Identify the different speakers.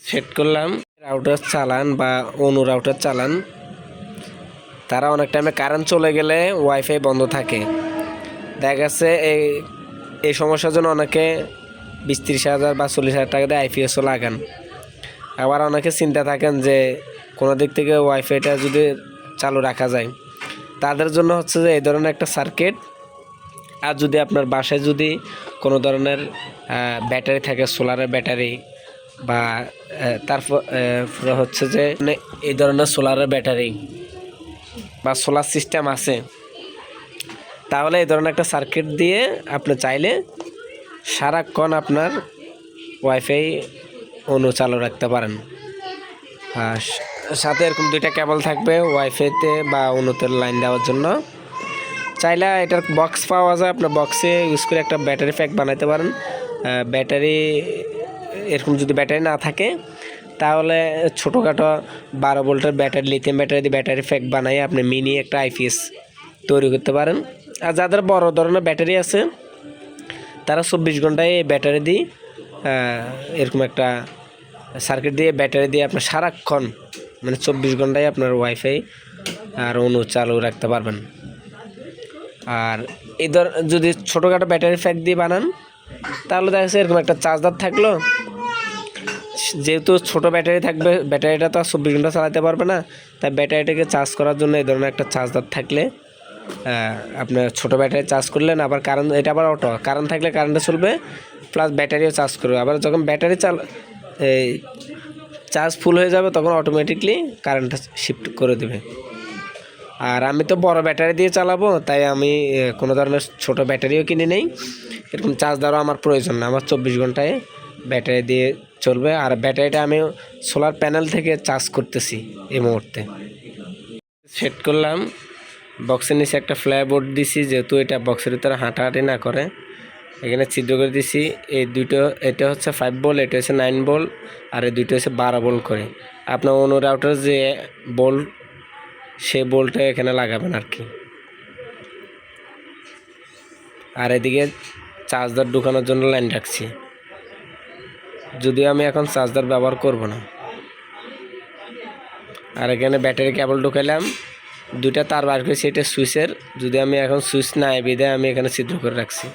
Speaker 1: Set করলাম router চালান বা অনু রাউটার চালান, তারা অনেক টাইমে কারেন্ট চলে গেলে ওয়াইফাই বন্ধ থাকে। দেখা গেছে এই সমস্যার জন্য অনেকে 20-30 হাজার বা 40,000 টাকা দিয়ে আইপিএসও লাগান। আবার অনেকে চিন্তা থাকেন যে কোনো দিক থেকে ওয়াইফাইটা যদি চালু রাখা যায়, তাদের জন্য হচ্ছে যে এই ধরনের একটা সার্কিট। আর যদি আপনার বাসায় যদি কোনো ধরনের ব্যাটারি থাকে, সোলারের ব্যাটারি বা তারপর হচ্ছে যে এই ধরনের সোলারের ব্যাটারি বা সোলার সিস্টেম আছে, তাহলে এই ধরনের একটা সার্কিট দিয়ে আপনি চাইলে সারাক্ষণ আপনার ওয়াইফাই অনু চালু রাখতে পারেন। আর সাথে এরকম 2টা কেবল থাকবে ওয়াইফাইতে বা অনুতে লাইন দেওয়ার জন্য। চাইলে এটার বক্স পাওয়া যায়, আপনার বক্সে ইউজ করে একটা ব্যাটারি প্যাক বানাতে পারেন। ব্যাটারি এরকম যদি ব্যাটারি না থাকে, তাহলে ছোটোখাটো 12 ভোল্টের ব্যাটারি, লিথিয়াম ব্যাটারি দিয়ে ব্যাটারি প্যাক বানাই আপনি মিনি একটা আইপিএস তৈরি করতে পারেন। আর যাদের বড় ধরনের ব্যাটারি আছে, তারা 24 ঘন্টায় এই ব্যাটারি দিয়ে এরকম একটা সার্কিট দিয়ে ব্যাটারি দিয়ে আপনার সারাক্ষণ মানে 24 ঘন্টায় আপনার ওয়াইফাই আর অনু চালু রাখতে পারবেন। আর যদি ছোটোখাটো ব্যাটারি প্যাক দিয়ে বানান, তাহলে দেখা যাচ্ছে এরকম একটা চার্জার থাকলো। যেহেতু ছোটো ব্যাটারি থাকবে, ব্যাটারিটা তো আর 24 ঘন্টা চালাতে পারবে না, তাই ব্যাটারিটাকে চার্জ করার জন্য এই ধরনের একটা চার্জার থাকলে আপনার ছোটো ব্যাটারি চার্জ করলেন, আবার কারেন্ট, এটা আবার অটো কারেন্ট থাকলে কারেন্টে চলবে, প্লাস ব্যাটারিও চার্জ করবে। আবার যখন ব্যাটারি চার্জ ফুল হয়ে যাবে, তখন অটোমেটিকলি কারেন্টটা শিফট করে দেবে। আর আমি তো বড় ব্যাটারি দিয়ে চালাবো, তাই আমি কোনো ধরনের ছোটো ব্যাটারিও কিনে নেই। এরকম চার্জ দেওয়ারও আমার প্রয়োজন না, আমার 24 ঘন্টায় ব্যাটারি দিয়ে চলবে। আর ব্যাটারিটা আমি সোলার প্যানেল থেকে চার্জ করতেছি এই মুহূর্তে। সেট করলাম, বক্সের নিচে একটা ফ্লাইবোর্ড দিছি, যেহেতু এটা বক্সের ভিতরে হাঁটাহাঁটি না করে, এখানে ছিদ্র করে দিছি। এই দুটো, এটা হচ্ছে 5 ভোল্ট, এটা হচ্ছে 9 ভোল্ট, আর এই দুটো হচ্ছে 12 ভোল্ট করে। আপনার অনু রাউটার যে বোল্ট, সে বোল্টটা এখানে লাগাবেন আর কি। আর এদিকে চার্জার ঢুকানোর জন্য লাইন রাখছি, যদিও আমি এখন চার্জার ব্যবহার করব না। আর এখানে ব্যাটারি কেবল ঢুকাইলাম, 2টা তার বার করেছি, এটা সুইচের। যদি আমি এখন সুইচ না বিধায় আমি এখানে ছিদ্র করে রাখছি।